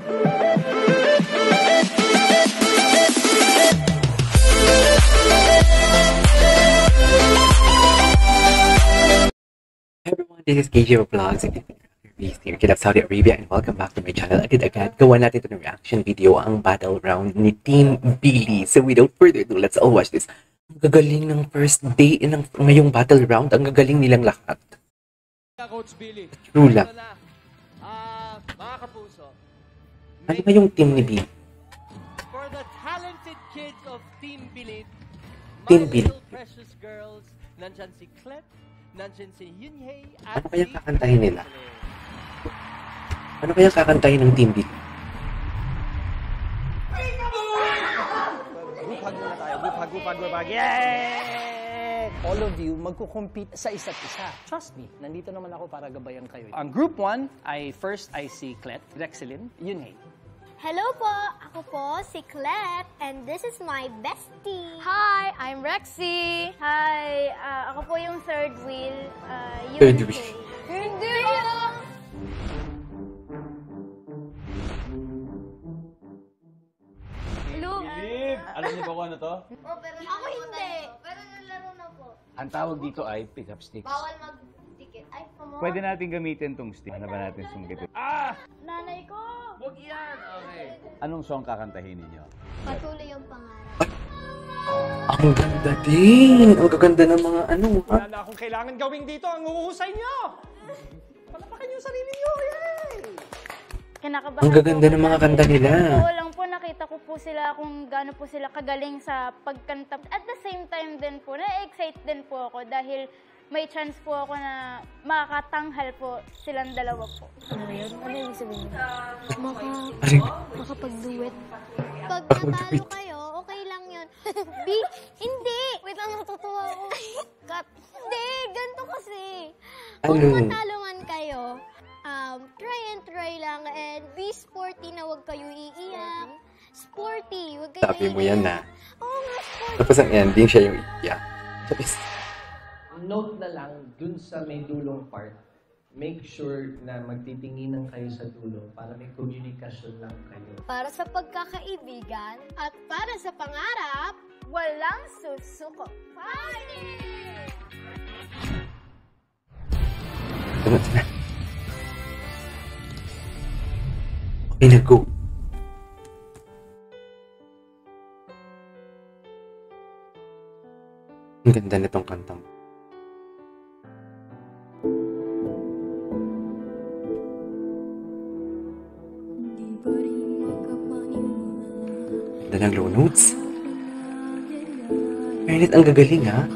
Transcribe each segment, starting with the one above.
Everyone, this is KJ Vlogs. Here, Kid of Saudi Arabia, and welcome back to my channel. Agad gawa natin ito ng reaction video, ang battle round ni Team Billy. So without further ado, let's all watch this. Ang gagaling ng first day ng ngayong battle round. Ang gagaling nilang lahat. Coach Billy. True lang. Mga kapuso. Ano ba yung team ni Billy? For the talented kids of Team Billy, Team my Billy. little precious girls, nandyan si Clet, nandyan si Yunhei, Ano kaya kakantahin nila? Ano kaya kakantahin ng Team Billy? Group hug. Yay! All of you magko-compete sa isa't isa. Trust me, nandito naman ako para gabayan kayo. Ang group 1, I see Clet, Rexelyn, Yunhei. Hello po! Ako po si Clet, and this is my bestie. Hi, I'm Rexy. Hi! Ako po yung third wheel. Third wheel. Hindi! Look. Alam niyo ba kung ano to? Ako hindi! Pero nalaro na po. Ang tawag dito ay pick-up sticks. Bawal mag-ticket. Ay, come on. Pwede natin gamitin tong stick. Ano ba natin sungkit? Nanay ko! Huwag yan! Okay. Anong song kakantahin ninyo? Patuloy yung pangarap. Ang ganda din! Ang gaganda ng mga ano. Wala na akong kailangan gawin dito. Ang uusay nyo! Palapakan yung sarili nyo! Yay! Kinakabahan Ang gaganda ng mga kanta nila. Oo lang po, nakita ko po sila kung gaano po sila kagaling sa pagkanta. At the same time din po, na-excite din po ako dahil may chance po ako na makakatanghal po silang dalawa po. Ano yun? Ano yung sabihin? Makapag-duet. Pag natalo kayo, okay lang yun. B, hindi! Wait lang, natutuwa ako. Cut. Hindi, ganito kasi. Kung Ano? matalo man kayo, try lang and be sporty na huwag kayo iiyak. Sporty, huwag kayo Sabi mo yan na. Oo nga, sporty. Tapos ang ending siya yung iiyak. Note na lang dun sa may dulong part, make sure na magtitinginan kayo sa dulo para may komunikasyon lang kayo. Para sa pagkakaibigan at para sa pangarap, Walang susuko. party! Tama na. Okay na, go. Ang ganda nitong kantang. Ganda ng low notes. Fairness, ang gagaling ha.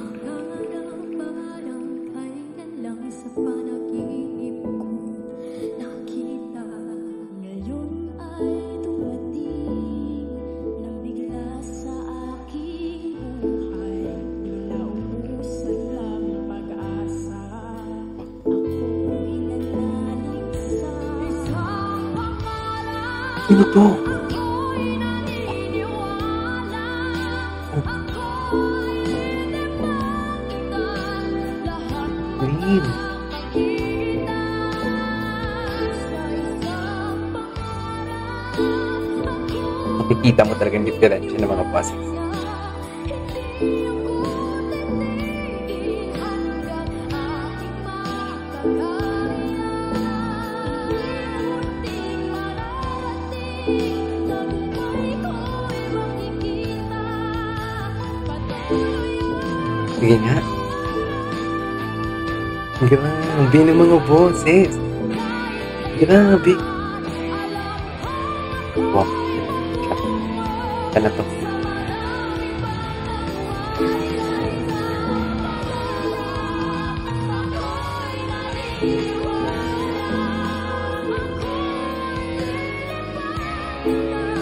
Sino to? Green. Makikita mo talagang diferensya ng mga boses. Sige nga. Grabe ng mga boses. Grabe. Wow. Ano to?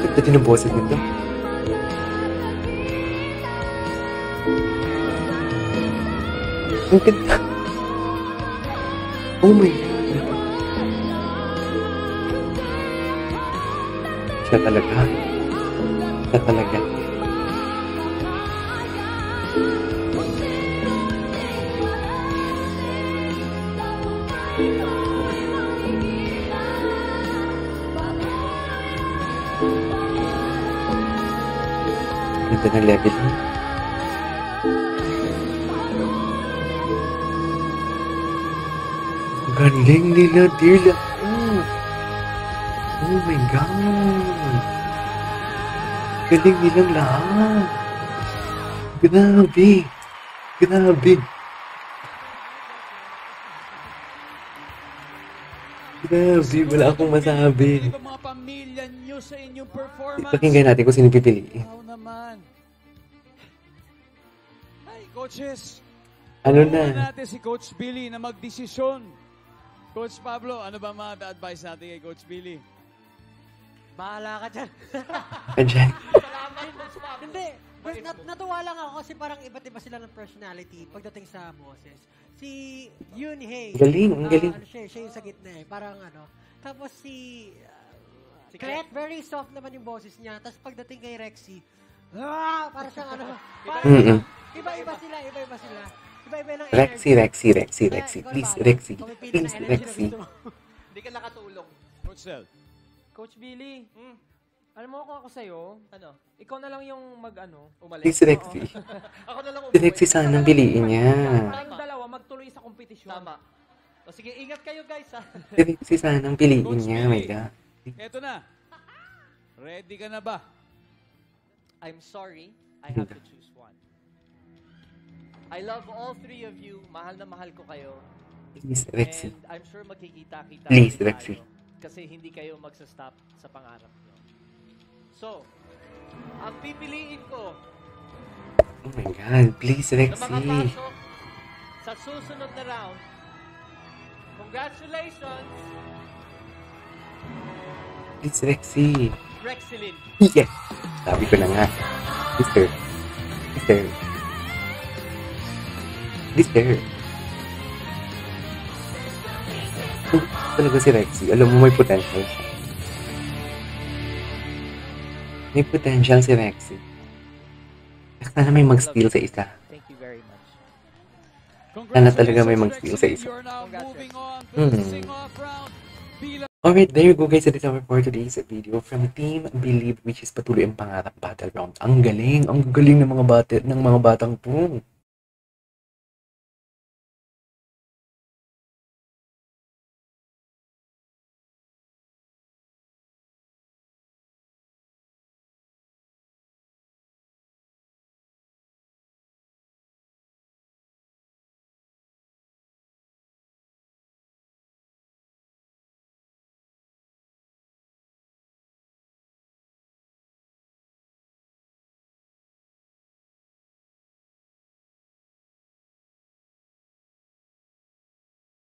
Ito din ang boses nito. Ang ganda. Oh my God. Siya talaga. Siya talaga. Ganda ng level. Galing nila, dear lang. Oh my God. Galing nilang lahat. Grabe. Grabe. Grabe, wala akong masabi. Mga pamilya nyo sa inyong performance. Pakinggan natin kung sino pipiliin. Wow naman. Hi, coaches. Ano Turuan na? natin si Coach Billy na magdesisyon. Coach Pablo, ano ba ma-advise natin kay Coach Billy? Bahala ka dyan. Andyan. Hindi. Natuwa lang ako kasi parang iba't iba sila ng personality pagdating sa boses. Si Yunhei. Galing, ang galing. Ano siya yung sa gitna eh. Parang ano. Tapos si Clet, very soft naman yung boses niya. Tapos pagdating kay Rexy, parang siyang ano. Mm-mm. Iba-iba sila. Iba-iba ng Rexy. Please, Rexy. Please, Rexy. Hindi ka nakatulong. Coach Sel. Coach Billy, alam mo kung ako sa'yo, Ano? ikaw na lang yung Umalis. Please, Rexy. Ako na lang Si Rexy sanang piliin niya. tayong dalawa magtuloy sa kompetisyon. Tama. O sige, ingat kayo guys ha. Si Rexy sanang piliin niya. My God. Eto na. Ready ka na ba? I'm sorry, I have to choose one. I love all three of you. Mahal na mahal ko kayo. Please, Rexy. And I'm sure magkikita-kita Please, ulit Rexy. tayo. Kasi hindi kayo magsa-stop sa pangarap nyo. So, ang pipiliin ko Oh my God. Please, na Rexy. makapasok sa susunod na round, congratulations, Please, Rexy. Rexilin. Yes. Sabi ko na nga. Mister. Talaga si Rexy. Alam mo, may potential siya. May potential si Rexy. Sana may mag-steal sa isa. Thank you very much. Sana talaga may mag-steal sa isa. You're now moving on to Hmm. the sing-off round. Alright, there you go guys. That is our for today's video from Team Believe, which is Patuloy ang Pangarap Battle Round. Ang galing ng mga batang to.